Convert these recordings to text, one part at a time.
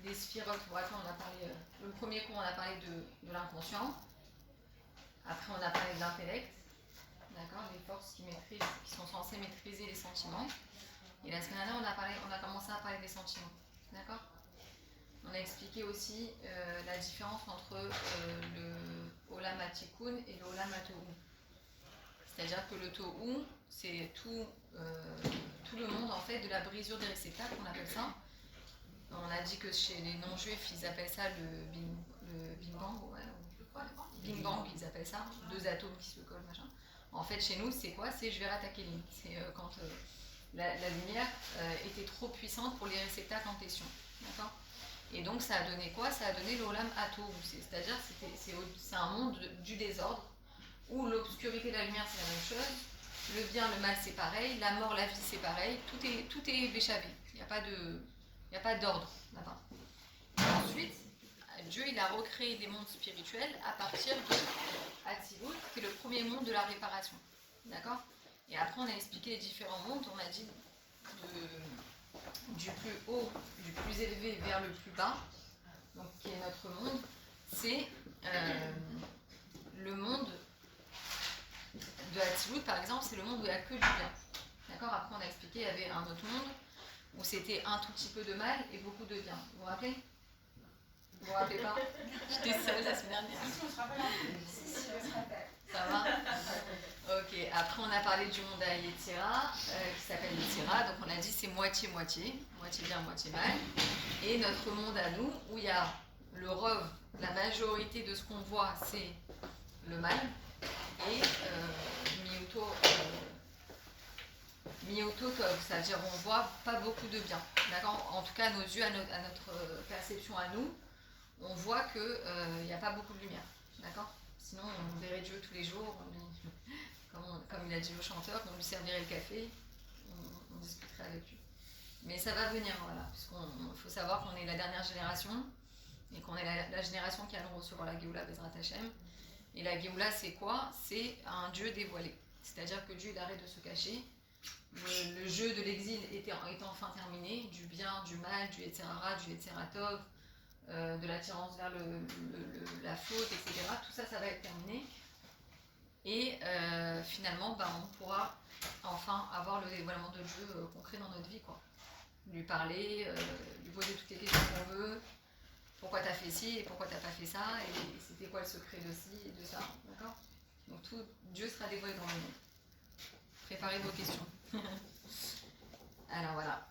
des sphirotes. Vous vous rappelez, on a parlé, le premier cours, on a parlé de l'inconscient. Après, on a parlé de l'intellect. D'accord, les forces qui sont censées maîtriser les sentiments. Et la semaine dernière, on a commencé à parler des sentiments. D'accord. On a expliqué aussi la différence entre le Olam Hatikun et le Olam Hatohu. C'est-à-dire que le Tohu, c'est tout le monde en fait de la brisure des réceptacles, on appelle ça. On a dit que chez les non-juifs, ils appellent ça le Big Bang, Big Bang, ils appellent ça, 2 atomes qui se collent, machin. En fait, chez nous, c'est quoi? C'est Jverat Hakelim. C'est quand la lumière était trop puissante pour les réceptacles en question. D'accord. Et donc, ça a donné quoi? Ça a donné l'Olam Hatohu. C'est-à-dire que c'est un monde du désordre, où l'obscurité et la lumière, c'est la même chose. Le bien, le mal, c'est pareil. La mort, la vie, c'est pareil. Tout est béchavé. Il n'y a pas d'ordre là-bas. Et ensuite, Dieu, il a recréé des mondes spirituels à partir de Hatzilut, qui est le premier monde de la réparation. D'accord. Et après, on a expliqué les différents mondes. On a dit du plus haut, du plus élevé vers le plus bas, donc qui est notre monde, c'est le monde de Hatzilut, par exemple, c'est le monde où il n'y a que du bien. D'accord. Après, on a expliqué, il y avait un autre monde où c'était un tout petit peu de mal et beaucoup de bien. Vous vous rappelez? Vous vous rappelez pas? J'étais seule la semaine dernière. Si, on se rappelle. Si, on se rappelle. Ça va? Ok. Après, on a parlé du monde à Yetzira, qui s'appelle Yetzira. Donc, on a dit c'est moitié-moitié. Moitié bien, moitié mal. Et notre monde à nous, où il y a le rov, la majorité de ce qu'on voit, c'est le mal. Et Miuto Tov, c'est-à-dire on voit pas beaucoup de bien. D'accord. En tout cas, à nos yeux, à notre perception à nous, on voit qu'il n'y a pas beaucoup de lumière. D'accord. Sinon, on verrait Dieu tous les jours, comme il a dit au chanteur, on lui servirait le café, on discuterait avec lui. Mais ça va venir, voilà, puisqu'il faut savoir qu'on est la dernière génération, et qu'on est la génération qui allons recevoir la Géoula Bezrat Hashem. Et la Géoula, c'est quoi? C'est un Dieu dévoilé. C'est-à-dire que Dieu, il arrête de se cacher. Le jeu de l'exil est enfin terminé, du bien, du mal, du Yetzirara, du Yetziratov, de l'attirance vers la faute, etc. Tout ça, ça va être terminé. Et finalement, on pourra enfin avoir le dévoilement de Dieu concret dans notre vie, quoi. Lui parler, lui poser toutes les questions qu'on veut. Pourquoi t'as fait ci et pourquoi t'as pas fait ça, et c'était quoi le secret de ci et de ça, d'accord? Donc tout, Dieu sera dévoilé dans le monde. Préparez vos questions. Alors voilà.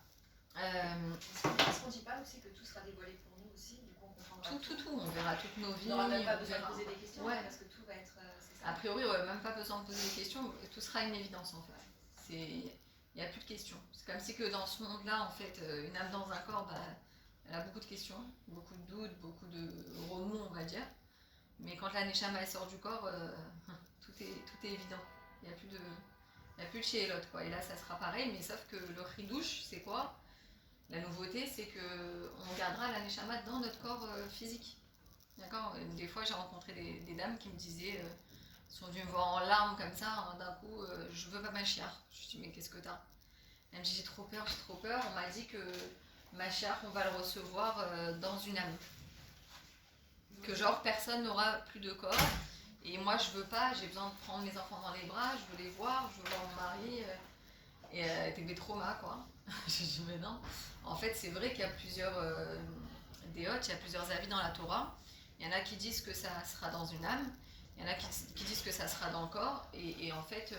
Est-ce qu'on ne dit pas aussi que tout sera dévoilé pour nous aussi? Du coup, on comprendra tout. On verra toutes nos vies. On n'aura même pas besoin de poser des questions, ouais. Parce que tout va être... A priori, on n'aura même pas besoin de poser des questions. Tout sera une évidence, en fait. Il n'y a plus de questions. C'est comme si que dans ce monde-là, en fait, une âme dans un corps, elle a beaucoup de questions, beaucoup de doutes, beaucoup de remous, on va dire. Mais quand la Neshama sort du corps, tout est évident. Il n'y a plus de chélotte, quoi. Et là, ça sera pareil, mais sauf que le chidouche, c'est quoi? La nouveauté, c'est qu'on gardera la Neshama dans notre corps physique. D'accord. Des fois, j'ai rencontré des dames qui me disaient, sont venues me voir en larmes comme ça, d'un coup, je veux pas ma chiare. Je me dis, mais qu'est-ce que t'as? Elle me dit, j'ai trop peur. On m'a dit que ma chiare, on va le recevoir dans une âme. Que genre, personne n'aura plus de corps. Et moi, je veux pas, j'ai besoin de prendre mes enfants dans les bras, je veux les voir, je veux voir mon mari. Et elle était des traumas, quoi. Je dis, mais non. En fait, c'est vrai qu'il y a plusieurs déotes, il y a plusieurs avis dans la Torah. Il y en a qui disent que ça sera dans une âme. Il y en a qui disent que ça sera dans le corps. Et en fait,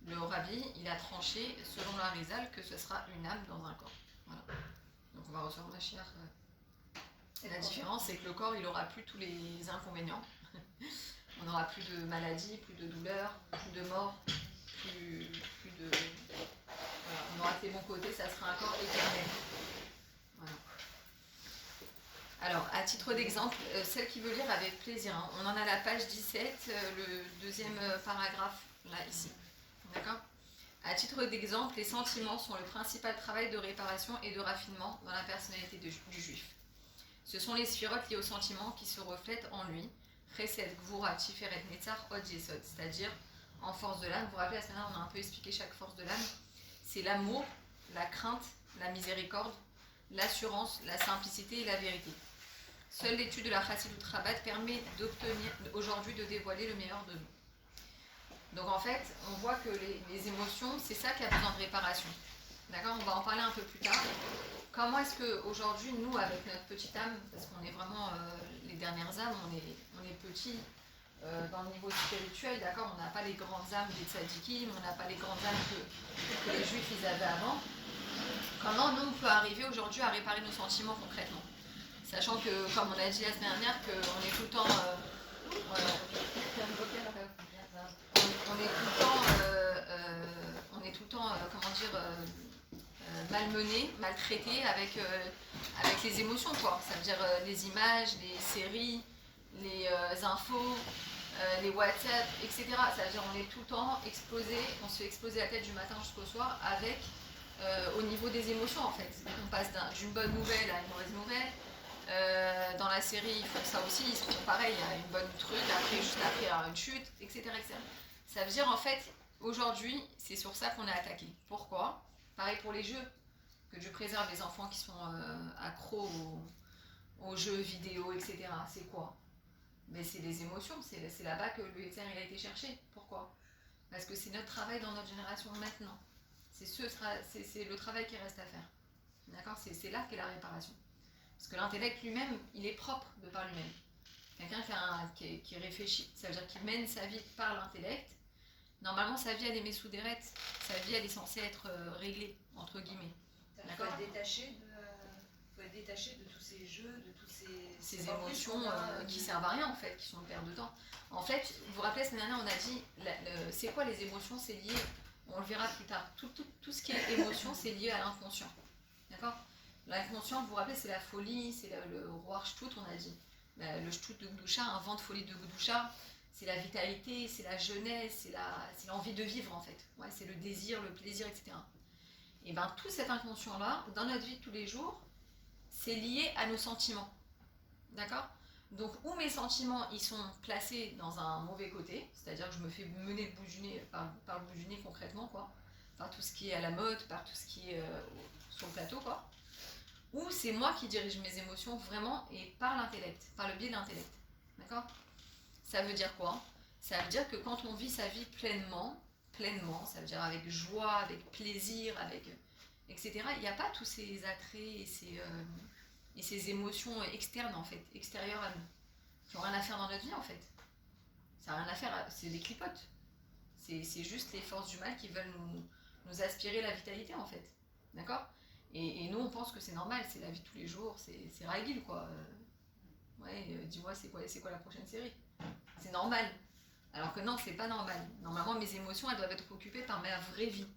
le rabbi, il a tranché, selon la Rizal, que ce sera une âme dans un corps. Voilà. Donc on va recevoir Mashiach. Et la différence, c'est que le corps, il n'aura plus tous les inconvénients. On n'aura plus de maladies, plus de douleurs, plus de mort, plus de... Voilà. On aura ses bons côtés, ça sera un corps éternel. Voilà. Alors, à titre d'exemple, celle qui veut lire avec plaisir, hein, on en a la page 17, le deuxième paragraphe, là, ici. D'accord? À titre d'exemple, les sentiments sont le principal travail de réparation et de raffinement dans la personnalité du juif. Ce sont les sphirotes liées aux sentiments qui se reflètent en lui, Chesed, Gvura, Tiferet, Netzach, Od Yesod, c'est-à-dire en force de l'âme. Vous vous rappelez, la semaine dernière, on a un peu expliqué chaque force de l'âme. C'est l'amour, la crainte, la miséricorde, l'assurance, la simplicité et la vérité. Seule l'étude de la Chassidout Rabat permet d'obtenir aujourd'hui de dévoiler le meilleur de nous. Donc en fait, on voit que les émotions, c'est ça qui a besoin de réparation. D'accord? On va en parler un peu plus tard. Comment est-ce qu'aujourd'hui, nous, avec notre petite âme, parce qu'on est vraiment les dernières âmes, on est petits dans le niveau spirituel, d'accord? On n'a pas les grandes âmes des tzadikim, on n'a pas les grandes âmes que les juifs ils avaient avant. Comment nous, on peut arriver aujourd'hui à réparer nos sentiments concrètement? Sachant que, comme on a dit la semaine dernière, qu'on est tout le temps... on est tout le temps, comment dire, malmené, maltraité avec les émotions, quoi. Ça veut dire les images, les séries, les infos, les WhatsApp, etc. Ça veut dire on est tout le temps explosé, on se fait exploser la tête du matin jusqu'au soir avec, au niveau des émotions en fait. On passe d'une bonne nouvelle à une mauvaise nouvelle. Dans la série, ils font ça aussi, ils se font pareil, il y a une bonne truc, après, juste après, il y a une chute, etc., etc. Ça veut dire, en fait, aujourd'hui, c'est sur ça qu'on est attaqué. Pourquoi? Pareil pour les jeux, que Dieu préserve les enfants qui sont accros aux jeux vidéo, etc. C'est quoi? Mais c'est les émotions, c'est là-bas que le Yetzer, il a été cherché. Pourquoi? Parce que c'est notre travail dans notre génération maintenant. C'est le travail qui reste à faire. D'accord? C'est là qu'est la réparation. Parce que l'intellect lui-même, il est propre de par lui-même. Quelqu'un qui réfléchit, ça veut dire qu'il mène sa vie par l'intellect. Normalement, sa vie, elle est messoudérette. Sa vie, elle est censée être réglée, entre guillemets. Il faut être détaché de tous ces jeux, de tous ces émotions qui servent à rien, en fait, qui sont une perte de temps. En fait, vous vous rappelez, la semaine dernière, on a dit, c'est quoi les émotions? C'est lié, on le verra plus tard. Tout ce qui est émotion, c'est lié à l'inconscient. D'accord? L'inconscient, vous vous rappelez, c'est la folie, c'est le roi Shtut, on a dit. Le Shtut de Gdusha, un vent de folie de Gdusha, c'est la vitalité, c'est la jeunesse, c'est l'envie de vivre en fait. Ouais, c'est le désir, le plaisir, etc. Et bien tout cet inconscient-là, dans notre vie de tous les jours, c'est lié à nos sentiments. D'accord? Donc où mes sentiments ils sont placés dans un mauvais côté, c'est-à-dire que je me fais mener le bout du nez, par le bout du nez concrètement, quoi, par tout ce qui est à la mode, par tout ce qui est sur le plateau, quoi. Ou c'est moi qui dirige mes émotions vraiment et par l'intellect, par le biais de l'intellect. D'accord? Ça veut dire quoi? Ça veut dire que quand on vit sa vie pleinement, ça veut dire avec joie, avec plaisir, etc., il n'y a pas tous ces attraits et ces émotions externes en fait, extérieures à nous, qui n'ont rien à faire dans notre vie en fait. Ça n'a rien à faire, c'est des clipotes. C'est juste les forces du mal qui veulent nous aspirer la vitalité en fait. D'accord? Et nous, on pense que c'est normal, c'est la vie de tous les jours, c'est ragil, quoi. Dis-moi, c'est quoi la prochaine série? C'est normal. Alors que non, c'est pas normal. Normalement, mes émotions, elles doivent être occupées par ma vraie vie.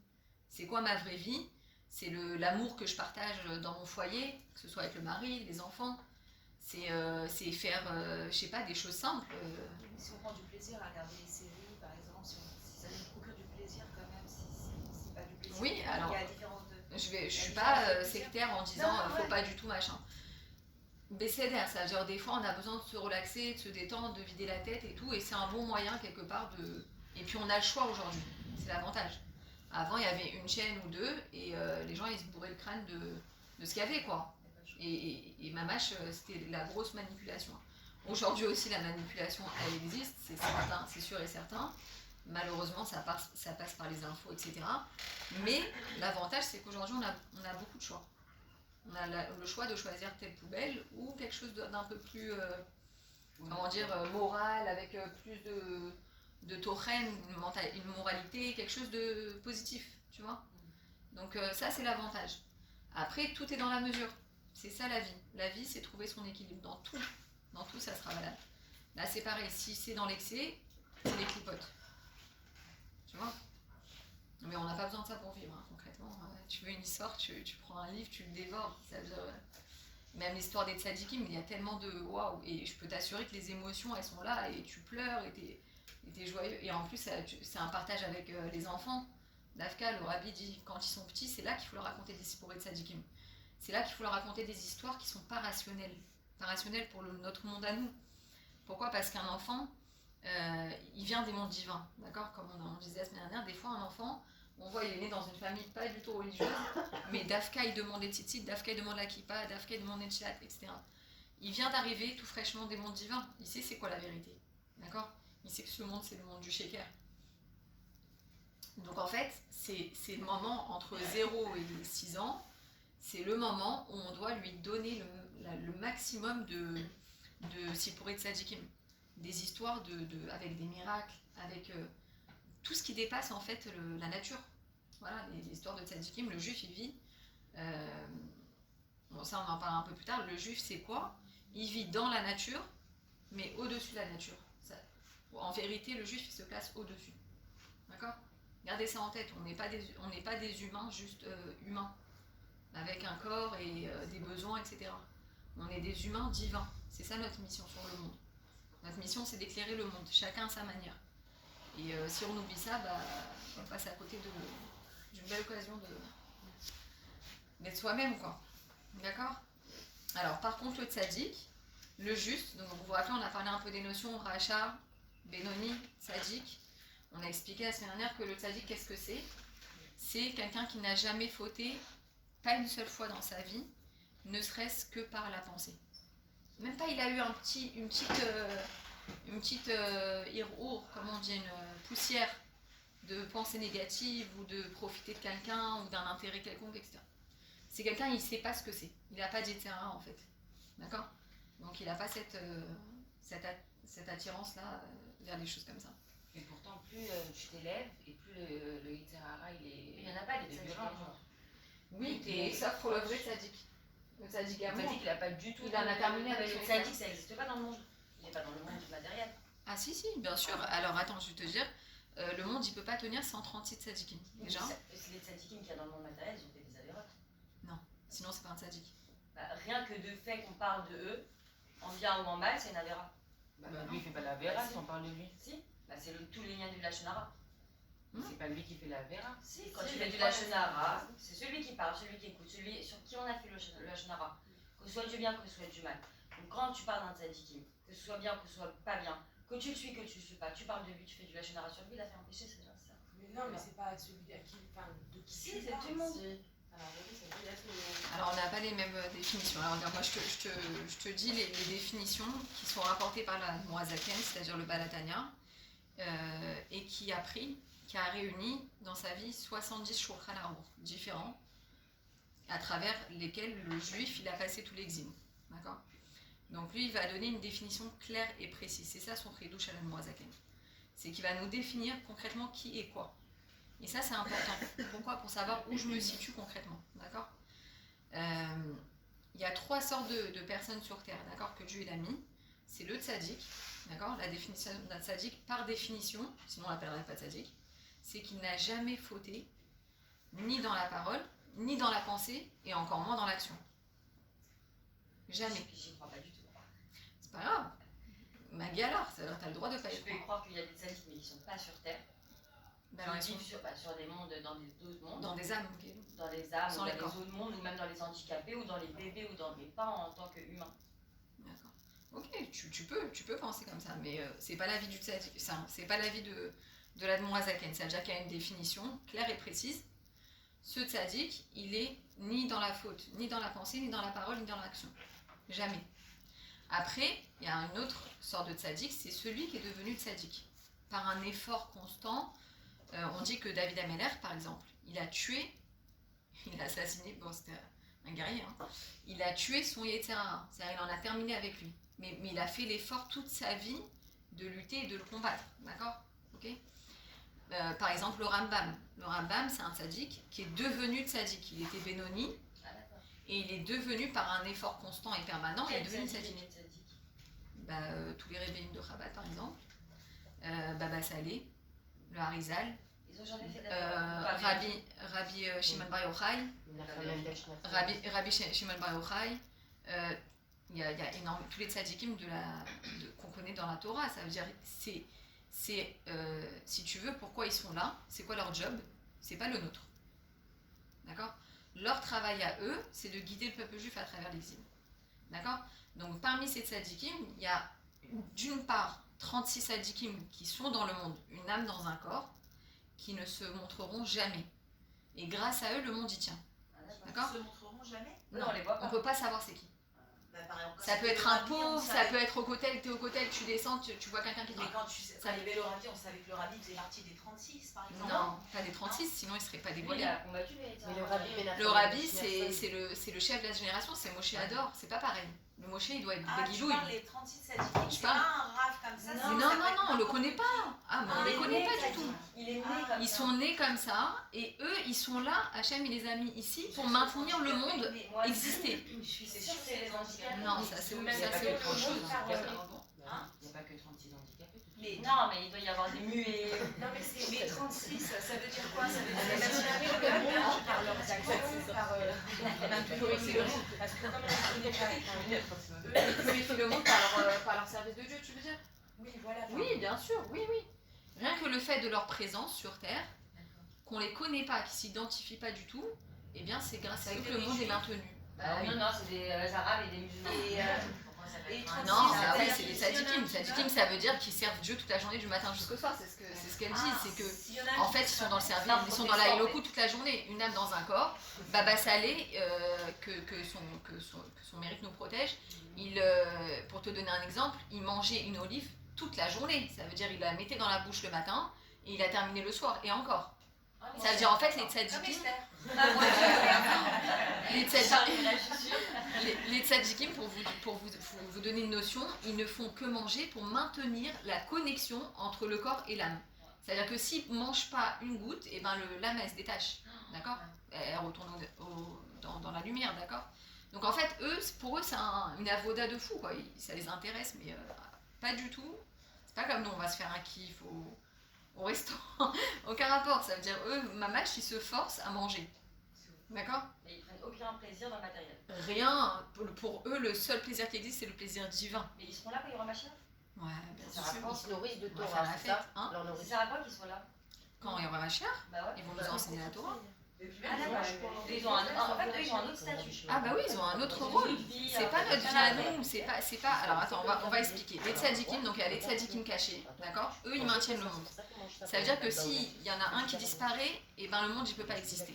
C'est quoi ma vraie vie? C'est l'amour que je partage dans mon foyer, que ce soit avec le mari, les enfants. C'est faire, je sais pas, des choses simples. Si on prend du plaisir à regarder les séries, par exemple, si ça nous procure du plaisir quand même, si c'est pas du plaisir. Oui, alors... Il y a la différence de... Je suis pas sectaire en disant faut pas du tout machin. Bécédaire, ça veut dire des fois on a besoin de se relaxer, de se détendre, de vider la tête et tout, et c'est un bon moyen quelque part de... Et puis on a le choix aujourd'hui, c'est l'avantage. Avant il y avait une chaîne ou deux, et les gens ils se bourraient le crâne de ce qu'il y avait, quoi. Et ma mâche, c'était la grosse manipulation. Aujourd'hui aussi la manipulation, elle existe, c'est certain, c'est sûr et certain. Malheureusement, ça passe par les infos, etc. Mais l'avantage, c'est qu'aujourd'hui, on a beaucoup de choix. On a le choix de choisir telle poubelle ou quelque chose d'un peu plus, moral, avec plus de tauren, une moralité, quelque chose de positif, tu vois. Donc ça, c'est l'avantage. Après, tout est dans la mesure. C'est ça la vie. La vie, c'est trouver son équilibre dans tout. Dans tout, ça sera valable. Là, c'est pareil. Si c'est dans l'excès, c'est les clipotes. Tu vois? Mais on n'a pas besoin de ça pour vivre, hein, concrètement. Tu veux une histoire, tu prends un livre, tu le dévores. Ça veut dire, même l'histoire des tzadikim, il y a tellement de waouh. Et je peux t'assurer que les émotions, elles sont là, et tu pleures, et t'es joyeux. Et en plus, c'est un partage avec les enfants. Dafka, le rabbi dit, quand ils sont petits, c'est là qu'il faut leur raconter des sipourés de tzadikim. C'est là qu'il faut leur raconter des histoires qui sont pas rationnelles. Pas rationnelles pour notre monde à nous. Pourquoi? Parce qu'un enfant... il vient des mondes divins, d'accord? Comme on disait la semaine dernière, des fois un enfant, On voit, il est né dans une famille pas du tout religieuse, mais Dafka, il demande les tzitzit, Dafka, il demande la kippa, Dafka, il demande les tchilat, etc. Il vient d'arriver tout fraîchement des mondes divins. Il sait c'est quoi la vérité. D'accord? Il sait que ce monde, c'est le monde du shaker. Donc en fait, c'est le moment entre 0 et 6 ans, c'est le moment où on doit lui donner le maximum de Sipuré de Tzadikim. Des histoires avec des miracles, avec tout ce qui dépasse en fait la nature. Voilà, les histoires de Tzadikim, le juif il vit. Bon, ça on en parlera un peu plus tard. Le juif c'est quoi? Il vit dans la nature, mais au-dessus de la nature. En vérité, le juif il se place au-dessus. D'accord? Gardez ça en tête, on n'est pas des humains juste humains, avec un corps et des besoins, etc. On est des humains divins. C'est ça notre mission sur le monde. Notre mission, c'est d'éclairer le monde, chacun à sa manière. Et si on oublie ça, on passe à côté d'une belle occasion d'être soi-même, quoi. D'accord? Alors, par contre, le tzaddik, le juste, donc vous vous rappelez, on a parlé un peu des notions Racha, Benoni, tzaddik. On a expliqué la semaine dernière que le tzaddik, qu'est-ce que c'est? C'est quelqu'un qui n'a jamais fauté, pas une seule fois dans sa vie, ne serait-ce que par la pensée. Même pas il a eu une petite irhour, comment on dit, une poussière de pensée négative ou de profiter de quelqu'un ou d'un intérêt quelconque, etc. C'est quelqu'un, il ne sait pas ce que c'est. Il n'a pas d'Yetzirah en fait. D'accord? Donc il n'a pas cette attirance-là vers des choses comme ça. Et pourtant, plus tu t'élèves et plus le Yitzhara, il n'y en a pas de violent. Oui, sauf pour le vrai tzaddik. Le tzaddik il n'a pas du tout. Il en a terminé avec le tzaddik, ça n'existe pas dans le monde. Il n'est pas dans le monde du matériel. Ah si, bien sûr. Alors attends, je vais te dire, le monde, il ne peut pas tenir 136 tzaddikim. Déjà. C'est les tzaddikim qu'il y a dans le monde matériel, ils ont fait des avérotes. Non, sinon c'est pas un tzaddik. Rien que de fait qu'on parle de eux, en bien ou en mal, c'est une avéra. Lui, il fait pas la vera si on parle de lui. Si, c'est tous les liens du Lachonara. C'est pas lui qui fait la vera. Si, quand tu fais du Lachonara, c'est celui qui parle, celui qui écoute, celui sur qui on a fait le Lachonara. Que ce soit du bien, que ce soit du mal. Donc quand tu parles d'un tzadikim, que ce soit bien, que ce soit pas bien, que tu le suis, que tu le suis pas, tu parles de lui, tu fais du Lachonara sur lui, il a fait un péché, c'est déjà ça. Mais non, mais c'est pas celui à qui, de qui si, c'est tout le monde. Alors on n'a pas les mêmes définitions. Alors moi je te dis les définitions qui sont rapportées par la Moazaken, c'est-à-dire le Balatania, et qui a réuni dans sa vie 70 Shulchan Aruch différents, à travers lesquels le juif il a passé tout l'exil. D'accord? Donc lui il va donner une définition claire et précise. C'est ça son tridouche à la Moazaken. C'est qu'il va nous définir concrètement qui est quoi. Et ça, c'est important. Pourquoi? Pour savoir où je me situe concrètement. D'accord? Il y a 3 sortes de personnes sur Terre, d'accord, que Dieu il a mis. C'est le tzaddik, d'accord? La définition d'un tzaddik, par définition, sinon on l'appellerait pas tzaddik, c'est qu'il n'a jamais fauté, ni dans la parole, ni dans la pensée, et encore moins dans l'action. Jamais. J'y crois pas du tout. C'est pas grave. Maggie alors, t'as le droit de pas y croire. Je peux croire qu'il y a des tzaddiks, mais qui sont pas sur Terre. Ils vivent sur des mondes, dans d'autres mondes. Dans des âmes, ok. Dans les âmes, sans ou les dans les autres mondes, ou même dans les handicapés, ou dans les bébés, mais pas en tant qu'humain. D'accord. Ok, tu peux penser comme ça, mais c'est pas l'avis du tzaddik, c'est pas l'avis de l'Admon Azaken. C'est-à-dire qu'il y a une définition claire et précise. Ce tzaddik, il est ni dans la faute, ni dans la pensée, ni dans la parole, ni dans l'action. Jamais. Après, il y a une autre sorte de tzaddik, c'est celui qui est devenu tzaddik. Par un effort constant. On dit que David Ameller, par exemple, il a assassiné, bon c'était un guerrier, hein, il a tué son Yetzirah, c'est-à-dire il en a terminé avec lui. Mais il a fait l'effort toute sa vie de lutter et de le combattre, d'accord? Okay. Par exemple, le Rambam. Le Rambam, c'est un tzaddik qui est devenu tzaddik. Il était Benoni, et il est devenu, par un effort constant et permanent, il est devenu tzaddik. Tous les rébellions de Chabad, par exemple, Baba Saleh, le Harizal, Rabbi Shimon Bar Yochai, Rabbi Shimon Bar Yochai, il y a énormément, tous les tzadikim qu'on connaît dans la Torah, ça veut dire, si tu veux, pourquoi ils sont là, c'est quoi leur job, c'est pas le nôtre. D'accord? Leur travail à eux, c'est de guider le peuple juif à travers l'exil. D'accord? Donc parmi ces tzadikim, il y a d'une part 36 tzadikim qui sont dans le monde, une âme dans un corps, qui ne se montreront jamais. Et grâce à eux, le monde y tient. D'accord. Ils se montreront jamais. Non, on les voit On pas. peut pas savoir c'est qui. Bah, par exemple, quand Ça peut c'était être un le rabbi, on pauvre, ça savait- peut être au cotel, t'es au cotel, tu descends, tu vois quelqu'un qui dit Mais quand il y avait le rabbi, on savait que le rabbi faisait partie des 36, par exemple. non, pas des 36, sinon il serait pas Lui, dévoilé. il a combattu les Mais le rabbi Menachem, Le rabbi, Menachem, c'est le chef de la génération, c'est Moshe Ador, c'est pas pareil. Le Moshe, il doit être Ah, tu Bagidouille. parles les 36 sadikim, Je c'est parle. pas un raf comme ça. Non, non, on le connaît pas. Ah, mais on Ah, les il est connaît né pas du sadique. tout. Il est né Ah, comme Ils ça. sont nés comme ça, et eux, ils sont là, Hachem, il les a mis ici pour maintenir le monde Mais Moi, exister. je suis C'est sûre sûr que que c'est les handicapés. Non, ça c'est Il autre n'y a pas que chose. 36 handicapés. Hein Il n'y a pas que 36 handicapés. Mais Non, mais il doit y avoir des muets. non, mais 36, ça veut dire quoi? Ça veut Ah, dire mais que même le le monde monde, par leurs actions, par parce que comme on les connaît pas, eux, ils purifient le monde par leur service de Dieu, tu veux dire? Oui, voilà. Oui, bien sûr, oui, oui. Rien que le fait de leur présence sur Terre, qu'on les connaît pas, qu'ils s'identifient pas du tout, eh bien c'est grâce à eux que le monde est maintenu. Bah oui, non, c'est des Arabes et des musulmans. Et 36, Non, ça mais veut après dire c'est des qu'il y en a sadikim. un qui Sadikim, ça veut dire qu'ils servent Dieu toute la journée du matin jusqu'au soir. C'est ce qu'elle dit, c'est que s'il y en a un en qui fait ils sont dans le service, Non, ils sont dans la Eloku toute la journée. Une âme dans un corps. Baba Salé, que son mérite nous protège. Pour te donner un exemple, il mangeait une olive toute la journée. Ça veut dire il la mettait dans la bouche le matin et il a terminé le soir et encore. Ça veut dire en fait les Comme tzadikim, Esther. les tzadikim, pour vous donner une notion, ils ne font que manger pour maintenir la connexion entre le corps et l'âme. C'est-à-dire que s'ils ne mangent pas une goutte, et ben l'âme elle se détache, d'accord. Elle retourne dans la lumière, d'accord. Donc en fait, pour eux, c'est une avoda de fou, quoi. Ça les intéresse, mais pas du tout. C'est pas comme nous, on va se faire un kiff au restaurant. Aucun rapport. Ça veut dire, eux, mamache, ils se forcent à manger. D'accord. Mais ils prennent aucun plaisir dans le matériel. Rien. Pour eux, le seul plaisir qui existe, c'est le plaisir divin. Mais ils seront là quand il y aura Mashiach. Ouais, bien Ça sûr. va Ils se nourrissent de On va Torah, faire la c'est ça fête, hein. Leur Ça nourriture. sert à quoi qu'ils soient là? Quand il y aura Mashiach, Bah ouais. ils vont nous enseigner la Torah. Ah d'accord. Ils ont en fait, eux, ils ont un autre statut. Ah bah oui, ils ont un autre rôle. C'est pas notre vie à nous, c'est pas. Alors attends, on va expliquer. Les tzadikim, donc il y a les tzadikim cachés, d'accord. Eux, ils maintiennent le monde. Ça veut dire que s'il y en a un qui disparaît, et ben le monde il peut pas exister.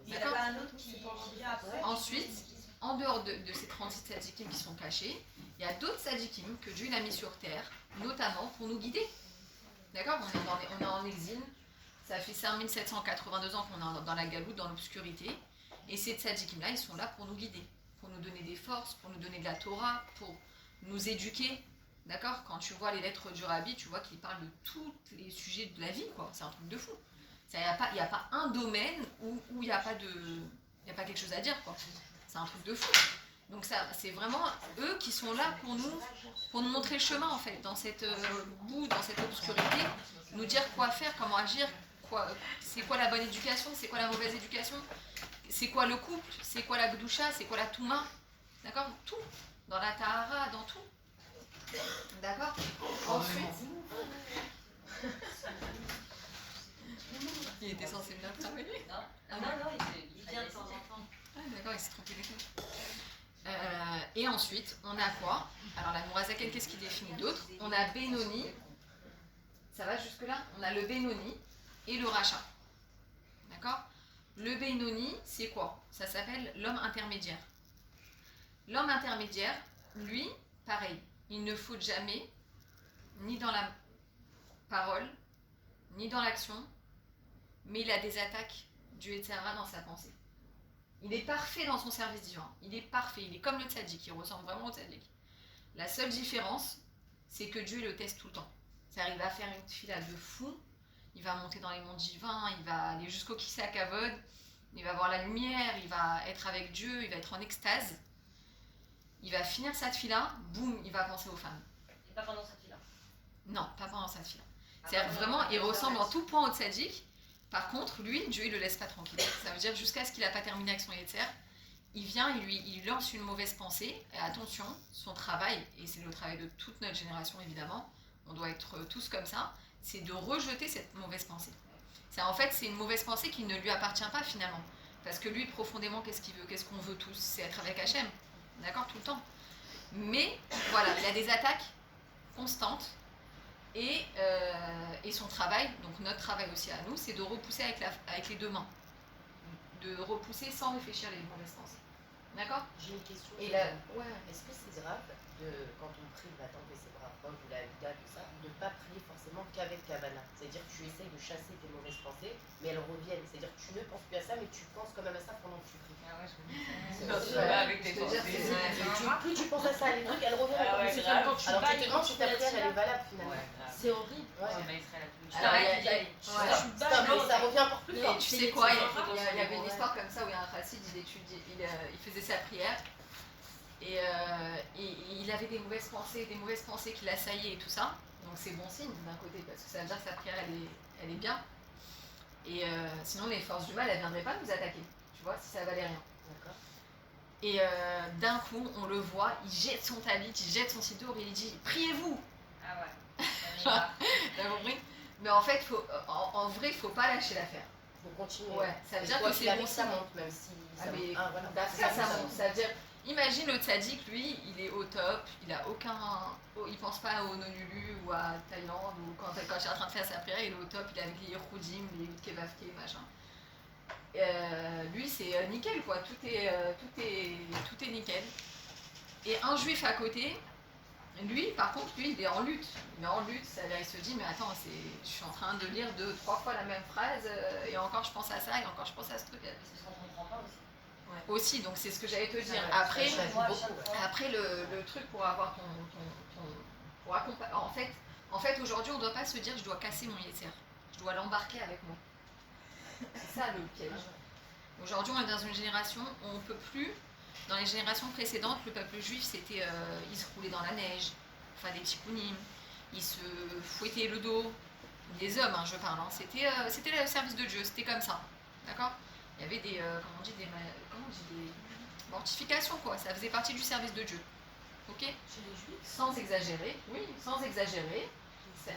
Il y en a pas un autre qui vient après. Ensuite, en dehors de ces 36 tzadikim qui sont cachés, il y a d'autres tzadikim que Dieu il a mis sur terre, notamment pour nous guider. D'accord. On est en exil. Ça fait 5782 ans qu'on est dans la galoute, dans l'obscurité. Et ces tzadikim-là, ils sont là pour nous guider, pour nous donner des forces, pour nous donner de la Torah, pour nous éduquer. D'accord. Quand tu vois les lettres du Rabbi, tu vois qu'il parle de tous les sujets de la vie, quoi. C'est un truc de fou. Il n'y a pas un domaine où il n'y a pas quelque chose à dire, quoi. C'est un truc de fou. Donc ça, c'est vraiment eux qui sont là pour nous montrer le chemin, en fait, dans cette boue, dans cette obscurité, nous dire quoi faire, comment agir, c'est quoi la bonne éducation, c'est quoi la mauvaise éducation, c'est quoi le couple, c'est quoi la gdoucha, c'est quoi la touma, d'accord. Tout, dans la tahara, dans tout. D'accord. Ensuite, il était censé venir travailler. Non, il vient de temps en temps. Ah, d'accord, il s'est trompé les coups. Et ensuite, on a quoi? Alors la Mourazaken, qu'est-ce qui définit d'autres? On a Benoni. Ça va jusque-là? On a le Benoni et le Racha. D'accord. Le Benoni, c'est quoi? Ça s'appelle l'homme intermédiaire. L'homme intermédiaire, lui, pareil, il ne faute jamais, ni dans la parole, ni dans l'action, mais il a des attaques du Yetzirah dans sa pensée. Il est parfait dans son service divin. Il est parfait. Il est comme le tzaddik. Il ressemble vraiment au tzaddik. La seule différence, c'est que Dieu le teste tout le temps. C'est-à-dire, il va faire une fila de fou. Il va monter dans les mondes divins. Il va aller jusqu'au Kissé à Kavod. Il va voir la lumière. Il va être avec Dieu. Il va être en extase. Il va finir sa fila. Boum, il va penser aux femmes. Et pas pendant cette fille-là. Non, pas pendant sa fila. C'est-à-dire, vraiment, il ressemble en tout point au tzaddik. Par contre, lui, Dieu, il le laisse pas tranquille. Ça veut dire jusqu'à ce qu'il n'a pas terminé avec son Yetzer, il vient et il lance une mauvaise pensée. Et attention, son travail, et c'est le travail de toute notre génération évidemment, on doit être tous comme ça, c'est de rejeter cette mauvaise pensée. C'est une mauvaise pensée qui ne lui appartient pas finalement. Parce que lui, profondément, qu'est-ce qu'il veut? Qu'est-ce qu'on veut tous? C'est être avec Hachem. D'accord, tout le temps. Mais voilà, il a des attaques constantes Et son travail, donc notre travail aussi à nous, c'est de repousser avec les deux mains. De repousser sans réfléchir les mauvaises pensées. D'accord? J'ai une question. Et là, ouais. Est-ce que c'est grave quand on prie va tomber ses bras ou la Vida, tout ça, de ne pas prier forcément qu'avec Kavana? C'est-à-dire que tu essayes de chasser tes mauvaises pensées, mais elles reviennent. C'est-à-dire que tu ne penses plus à ça, mais tu penses quand même à ça pendant que tu pries. Ah ouais, je me dis C'est ça. aussi, Avec je tes veux dire, pensées. Plus tu penses à ça, les trucs, elles reviennent. Ah ouais, C'est grave. comme quand tu Alors, tu te demandes si ta prière elle est valable finalement. Ouais, grave. C'est horrible. Ouais. C'est Maïsra la plus. Alors, il y a- Ouais. Stop, mais ça revient encore plus Mais fort. tu sais quoi, il y avait une Ouais. histoire comme ça où il y a un chassid, il faisait sa prière et il avait des mauvaises pensées qui l'assaillaient et tout ça. Donc c'est bon signe d'un côté parce que ça veut dire que sa prière elle est bien. Et sinon les forces du mal elles viendraient pas nous attaquer, tu vois, si ça valait rien. D'accord. Et d'un coup on le voit, il jette son talit, il jette son siddour et il dit priez-vous. Ah ouais. Ça m'énerve. T'as compris? Mais en fait, en vrai, il faut pas lâcher l'affaire. Faut continuer. Ouais, ça veut Et dire quoi que qu'il c'est arrive, bon ça signe. monte, même si Ah, ça mais monte. Ah, voilà. ça monte. Ça veut dire, imagine le tzaddik, lui, il est au top, il a aucun, il pense pas au Honolulu ou à Thaïlande ou quand il est en train de faire sa prière, il est au top, il est avec les Yehudim, les Kevavke, machin. Lui, c'est nickel quoi, tout est nickel. Et un juif à côté, lui, par contre, lui, il est en lutte. Il est en lutte, c'est-à-dire il se dit, mais attends, je suis en train de lire 2-3 fois la même phrase, et encore je pense à ça, et encore je pense à ce truc. C'est ce qu'on comprend pas aussi. Aussi, donc c'est ce que j'allais te dire. Ouais, Après, ça joue Moi, à beaucoup, chaque ouais. fois. après le truc pour avoir pour accompagner. En fait aujourd'hui, on ne doit pas se dire, je dois casser mon yetzer. Je dois l'embarquer avec moi. C'est ça le piège. Aujourd'hui, on est dans une génération où on ne peut plus. Dans les générations précédentes, le peuple juif, c'était, ils se roulaient dans la neige, enfin des tikkunim, ils se fouettaient le dos, des hommes, hein, je parle, hein. C'était le service de Dieu, c'était comme ça, d'accord? Il y avait des, des mortifications, quoi, ça faisait partie du service de Dieu, ok? Chez les juifs, Sans exagérer, oui, sans exagérer. c'est-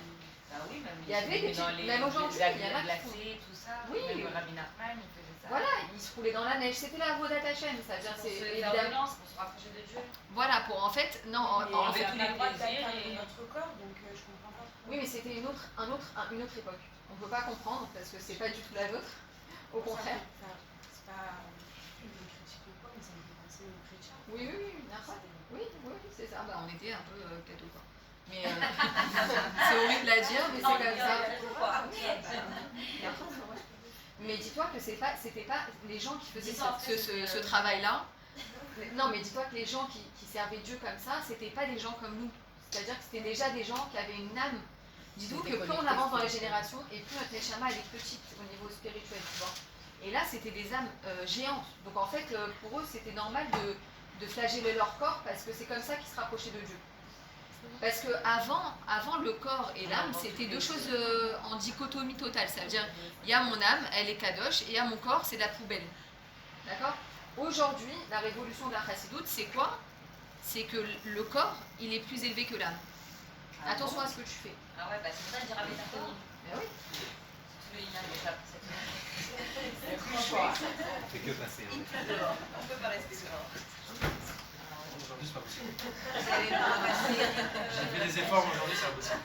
Bah oui, même Il y avait des dans petits- même aujourd'hui, les il y en a qui font. glacés, tout ça. Oui. Même Rabbi Nachman, il faisait ça. Voilà, ils se roulaient dans la neige, c'était la Avodat Hashem, ça veut dire, Pour c'est se évidemment. faire violence, pour se rapprocher de Dieu. Voilà, pour en fait, non, en fait. tous les plaisirs d'altérer et- notre corps, donc je comprends pas. Oui, mais c'était une autre époque. On ne peut pas comprendre parce que c'est pas du tout la nôtre. Au contraire. C'est pas une critique ou quoi, mais ça me fait penser aux chrétiens. Oui, oui, oui, bien sûr. Oui, oui, oui, c'est ça. Bah, on était un peu cadeau, quoi. Mais c'est horrible à dire, mais c'est Non, comme ça. pourquoi? Mais dis-toi que c'était pas les gens qui faisaient Dis-toi, après, ce travail-là. Non, mais dis-toi que les gens qui servaient Dieu comme ça, c'était pas des gens comme nous. C'est-à-dire que c'était déjà des gens qui avaient une âme. Dis-nous que C'était plus on connecté avance dans les spirituellement. générations et plus notre neshama elle est petite au niveau spirituel, tu vois. Et là, c'était des âmes géantes. Donc en fait, pour eux, c'était normal de flageller leur corps parce que c'est comme ça qu'ils se rapprochaient de Dieu. Parce que avant le corps et l'âme, c'était deux choses en dichotomie totale. Ça veut dire, il y a mon âme, elle est kadosh, et il y a mon corps, c'est la poubelle. D'accord? Aujourd'hui, la révolution de la chassidoute, c'est quoi? C'est que le corps, il est plus élevé que l'âme. Attention à ce que tu fais. Ah ouais, bah c'est pour ça que je dirais Rabbi Nachman. Mais oui. Tous les imams, ça, c'est On fait que passer. Hein. On peut pas rester dehors. Aujourd'hui, c'est pas possible. Vous allez pas passer. J'ai fait des efforts, mais aujourd'hui, c'est impossible.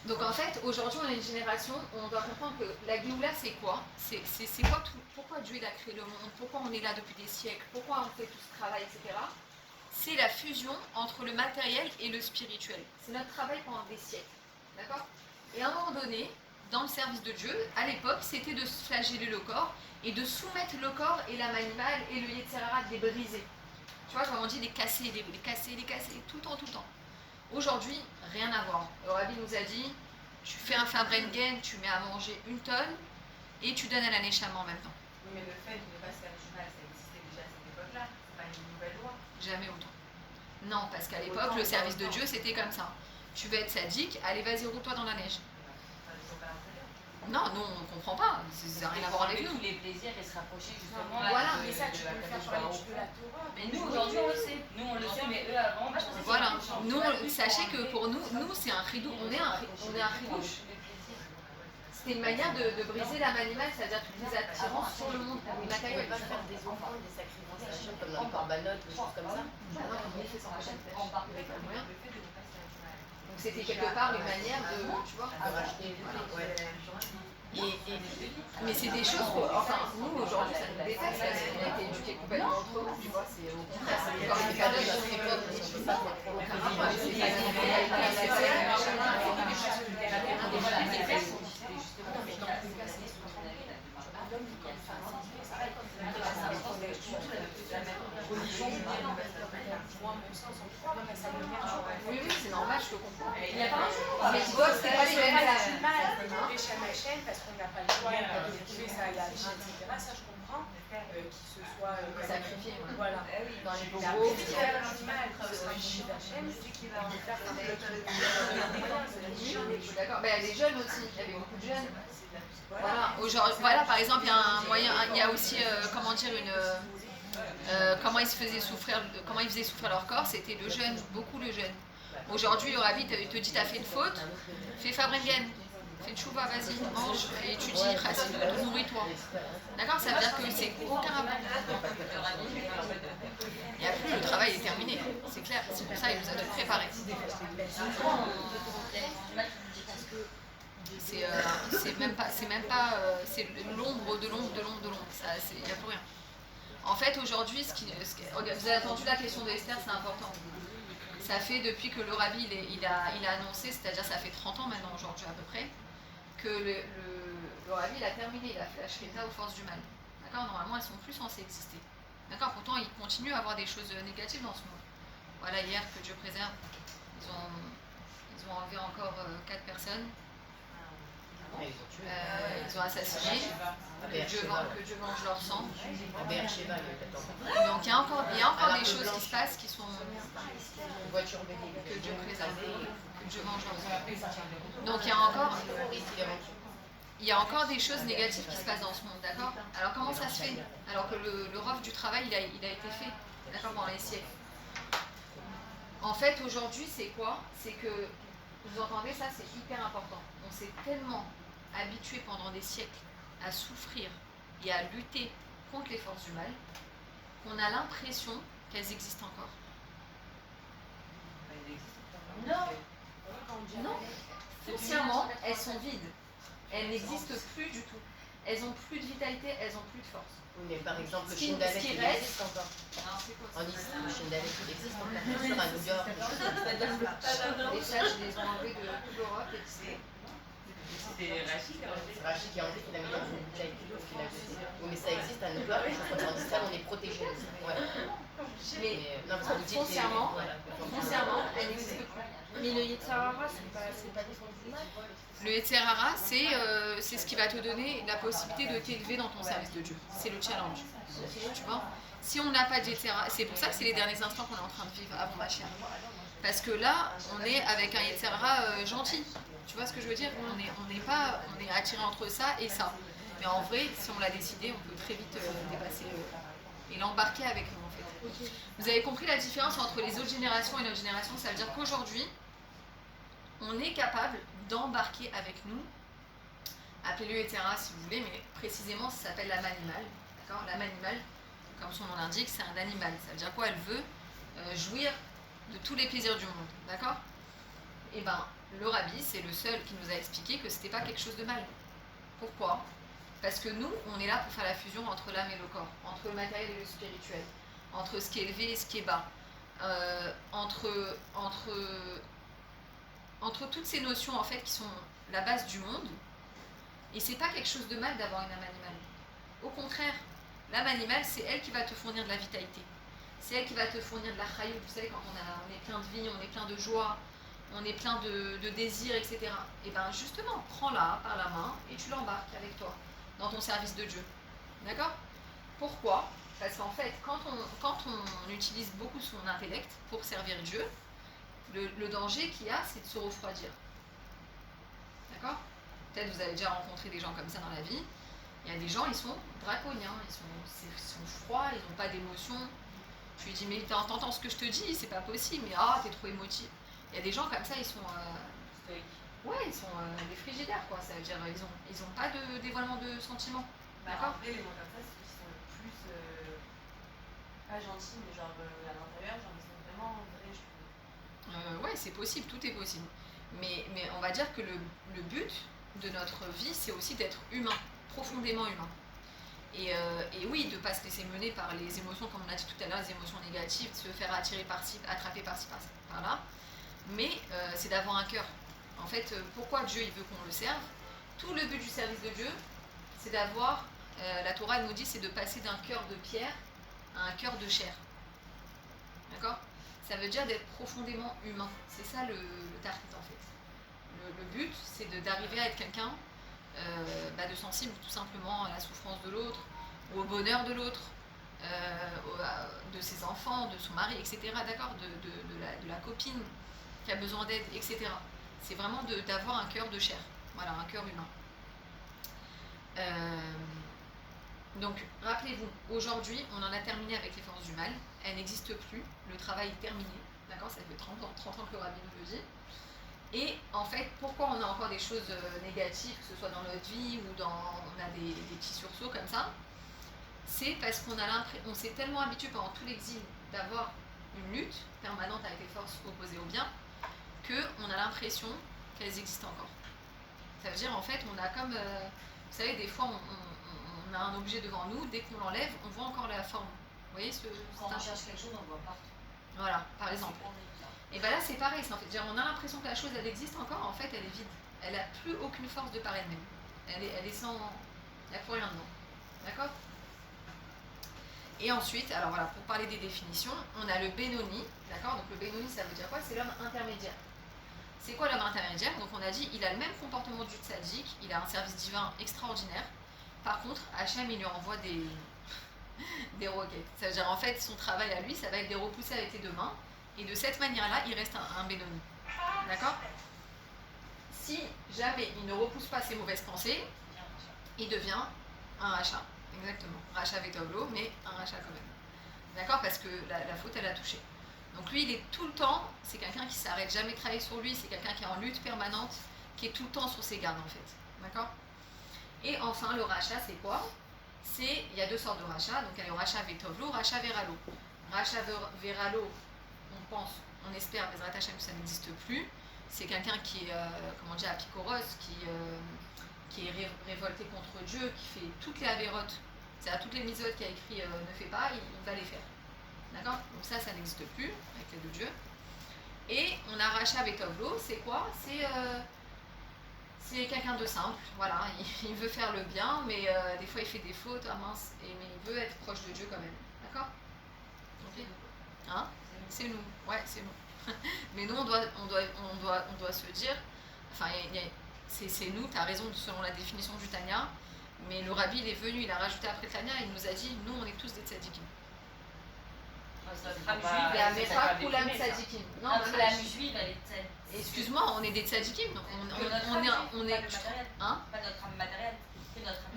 Donc en fait, aujourd'hui, on est une génération où on doit comprendre que la Géoula, c'est quoi? C'est quoi tout? Pourquoi Dieu il a créé le monde? Pourquoi on est là depuis des siècles? Pourquoi on fait tout ce travail, etc. C'est la fusion entre le matériel et le spirituel. C'est notre travail pendant des siècles. D'accord? Et à un moment donné, dans le service de Dieu, à l'époque, c'était de se flageller le corps et de soumettre le corps et l'âme animale et le Yetzirara, de les briser. Tu vois, comme on dit, les casser, les casser, tout le temps, tout le temps. Aujourd'hui, rien à voir. Le Rabbi nous a dit, tu fais un Fabrengen, tu mets à manger 1 tonne et tu donnes à la Neshama en même temps. Oui, mais le fait de ne pas se faire du mal, ça existait déjà à cette époque-là. C'est pas une nouvelle loi. Jamais autant. Non, parce qu'à l'époque, le service de Dieu, c'était comme ça. Tu veux être sadique, allez, vas-y, roule-toi dans la neige. Enfin, ils ont pas l'intérieur. Non, nous, on ne comprend pas. Ça n'a rien à voir avec nous. tous les plaisirs et se rapprocher justement. Voilà. Mais ça, tu peux le faire par l'étude de la Torah. Mais nous, aujourd'hui, on le sait. Nous, on le sait, mais eux, avant, moi, je pensais que Voilà. c'était quelque chose. Nous, sachez que pour nous, c'est un ridou. On est un ridouche. C'était une manière de briser l'âme animale, c'est-à-dire toutes les attirances sur le monde On ne matériel. peut pas faire des enfants, des sacrifices Hachem comme dans les corbanotes, des choses comme ça. Ah non, on fait sans Hachem, En bas. il n'y avait pas moyen. Le fait de ne pas se faire du mal. Donc c'était quelque part une manière de, tu vois, De racheter, ouais. mais c'est des choses, enfin, nous aujourd'hui ça nous dépasse, parce qu'on a été éduqués complètement entre nous, tu vois, c'est au contraire, c'est encore une période de notre époque, on ne peut pas aucun rapport avec ces oui, oui, c'est normal, je te comprends. Mais tu vois, c'est pas les mêmes âges. Chez ma chaîne parce qu'on n'a pas le choix de trouver ça hiérarchie, etc. Ça, je comprends qu'il se soit Sacrifié, ouais. voilà. Dans les La bobos. petite animale qui sera chez la chaîne, c'est qu'il va faire un peu Oui, je suis d'accord. Ben, les jeunes aussi, il y avait beaucoup de jeunes. Voilà, aujourd'hui, voilà, par exemple, il y a un moyen, il y a aussi, comment dire, comment ils se faisaient souffrir, comment ils faisaient souffrir leur corps, c'était le jeûne, beaucoup le jeûne. Aujourd'hui, le rabbi te dit, t'as fait une faute, fais Fabrengen, fais tchouva, vas-y, mange, et étudie, nourris-toi. D'accord, ça veut dire que c'est aucun rapport. Il n'y a plus, le travail est terminé, c'est clair, c'est pour ça qu'il nous a tout préparé. C'est même pas, c'est l'ombre de l'ombre de l'ombre de l'ombre, il n'y a plus rien. En fait, aujourd'hui, vous avez entendu la question de Esther, c'est important. Ça fait depuis que le rabbi il a annoncé, c'est-à-dire ça fait 30 ans maintenant aujourd'hui à peu près, que le rabbi il a terminé, il a fait la shrita aux forces du mal. D'accord, normalement elles sont plus censées exister. D'accord, pourtant il continue à avoir des choses négatives dans ce monde. Voilà, hier, que Dieu préserve, ils ont enlevé encore 4 personnes. Ils ont assassiné, que Dieu venge leur sang. Donc il y a encore des choses qui se passent qui sont que Dieu préserve, que Dieu venge leur sang. Donc il y a encore des choses négatives qui se passent dans ce monde, d'accord? Alors comment ça se fait? Alors que le rof du travail il a été fait, d'accord, pendant les siècles. En fait aujourd'hui c'est quoi? C'est que, vous entendez ça, c'est hyper important. On s'est tellement habitués pendant des siècles à souffrir et à lutter contre les forces du mal, qu'on a l'impression qu'elles existent encore. Non, foncièrement, elles sont vides. Elles n'existent plus du tout. Elles n'ont plus de vitalité, elles n'ont plus de force. Oui, mais par exemple, le Ce qui Shindalet, il reste- existe encore. En Israël, le Shindalet, il existe encore. Bien sûr, à New York. Et ça, je les ai enlevés de toute l'Europe et c'est... C'était Rachid qui a C'est Rachid qui a enlevé, qu'il a mis dans une bouteille. Qu'il a jeté. Oui, mais ça existe à New York. En Israël, on est protégé aussi. Ouais. Mais non, parce que vous dites foncièrement, voilà. elles n'existent plus. Mais le Yetzirara, c'est pas des forces du mal. Le Yetzirara, c'est ce qui va te donner la possibilité de t'élever dans ton service de Dieu. C'est le challenge. Tu vois? Si on n'a pas de Yetzirara, c'est pour ça que c'est les derniers instants qu'on est en train de vivre avant ma chère. Parce que là, on est avec un Yetzirara gentil. Tu vois ce que je veux dire? On est attiré entre ça et ça. Mais en vrai, si on l'a décidé, on peut très vite dépasser et l'embarquer avec nous en fait. Vous avez compris la différence entre les autres générations et notre génération? Ça veut dire qu'aujourd'hui, on est capable d'embarquer avec nous, appelez-le etc. si vous voulez, mais précisément ça s'appelle l'âme animale. D'accord? L'âme animale, comme son nom l'indique, c'est un animal. Ça veut dire quoi? Elle veut jouir de tous les plaisirs du monde. D'accord? Et ben, le rabbi, c'est le seul qui nous a expliqué que c'était pas quelque chose de mal. Pourquoi? Parce que nous, on est là pour faire la fusion entre l'âme et le corps, entre le matériel et le spirituel, entre ce qui est élevé et ce qui est bas, entre toutes ces notions en fait qui sont la base du monde. Et c'est pas quelque chose de mal d'avoir une âme animale. Au contraire, l'âme animale, c'est elle qui va te fournir de la vitalité. C'est elle qui va te fournir de la chayut. Vous savez, quand on est plein de vie, on est plein de joie, on est plein de désirs, etc. Et bien justement, prends-la par la main et tu l'embarques avec toi dans ton service de Dieu. D'accord? Pourquoi? Parce qu'en fait, quand on utilise beaucoup son intellect pour servir Dieu, le danger qu'il y a, c'est de se refroidir. D'accord? Peut-être vous avez déjà rencontré des gens comme ça dans la vie. Il y a des gens, ils sont draconiens, ils sont froids, ils n'ont pas d'émotion. Tu lui dis, mais t'entends ce que je te dis, c'est pas possible, mais t'es trop émotif. Il y a des gens comme ça, ils sont... ils sont des frigidaires, quoi. Ça veut dire ils ont pas de dévoilement de sentiments. D'accord? Après, les gens comme ça, c'est ceux qui sont le plus... pas gentils, mais genre à l'intérieur, genre ils sont vraiment vrais, je trouve. c'est possible, tout est possible. Mais on va dire que le but de notre vie, c'est aussi d'être humain, profondément humain. Et oui, de ne pas se laisser mener par les émotions, comme on a dit tout à l'heure, les émotions négatives, de se faire attirer par-ci, attraper par-ci, par-là. Mais c'est d'avoir un cœur. En fait, pourquoi Dieu il veut qu'on le serve? Tout le but du service de Dieu, c'est d'avoir, la Torah nous dit, c'est de passer d'un cœur de pierre à un cœur de chair. D'accord? Ça veut dire d'être profondément humain. C'est ça le target en fait. Le but, c'est d'arriver à être quelqu'un de sensible tout simplement à la souffrance de l'autre, ou au bonheur de l'autre, de ses enfants, de son mari, etc. D'accord, de la copine qui a besoin d'aide, etc. C'est vraiment d'avoir un cœur de chair, voilà, un cœur humain. Donc, rappelez-vous, aujourd'hui, on en a terminé avec les forces du mal. Elles n'existent plus, le travail est terminé, d'accord, ça fait 30 ans que le Rabbi nous le dit. Et en fait, pourquoi on a encore des choses négatives, que ce soit dans notre vie ou on a des petits sursauts comme ça, c'est parce on s'est tellement habitué pendant tout l'exil d'avoir une lutte permanente avec les forces opposées au bien, qu'on a l'impression qu'elles existent encore. Ça veut dire, en fait, on a comme, vous savez, des fois, on a un objet devant nous, dès qu'on l'enlève, on voit encore la forme. Vous voyez Quand on cherche quelque chose, on le voit partout. Voilà, par exemple. Et bien là, c'est pareil, en fait, on a l'impression que la chose, elle existe encore, en fait, elle est vide. Elle n'a plus aucune force de par elle-même. Elle est sans... Il n'y a plus rien dedans. D'accord? Et ensuite, alors voilà, pour parler des définitions, on a le Benoni, d'accord? Donc le Benoni, ça veut dire quoi? C'est l'homme intermédiaire. C'est quoi l'homme intermédiaire? Donc on a dit, il a le même comportement du tzaddik, il a un service divin extraordinaire. Par contre, Hachem, il lui envoie des roquettes. Ça veut dire, en fait, son travail à lui, ça va être de les repousser avec les deux mains. Et de cette manière-là, il reste un Benoni. D'accord? Si jamais il ne repousse pas ses mauvaises pensées, il devient un rachat. Exactement. Rachat Vetovlo, mais un rachat quand même. D'accord? Parce que la faute, elle a touché. Donc lui, il est tout le temps, c'est quelqu'un qui s'arrête jamais de travailler sur lui, c'est quelqu'un qui est en lutte permanente, qui est tout le temps sur ses gardes en fait. D'accord? Et enfin, le rachat, c'est quoi? Il y a deux sortes de rachats. Donc il y a le rachat Vetovlo, rachat Veralo. Rachat Veralo, on espère, Bezrat Hashem, que ça n'existe plus. C'est quelqu'un qui est, apicoros, qui est révolté contre Dieu, qui fait toutes les avérotes, c'est-à-dire toutes les misotes qu'il a écrit ne fait pas, il va les faire. D'accord? Donc ça n'existe plus avec les deux dieux. Et on a Racha Vetovlo, c'est quoi? C'est quelqu'un de simple, voilà, il veut faire le bien, mais des fois il fait des fautes, mince, mais il veut être proche de Dieu quand même. D'accord? Okay. Hein? C'est nous, ouais, c'est nous. Mais nous, on doit se dire, enfin, c'est nous, tu as raison selon la définition du Tanya, mais le Rabbi, il est venu, il a rajouté après le Tanya, il nous a dit, nous, on est tous des tzadikim. Notre âme juive, La Mecha Kulam tzadikim. Non, notre âme juive, elle est tzad. Excuse-moi, on est des tzadikim. On est. Hein? Pas notre âme matérielle, c'est notre âme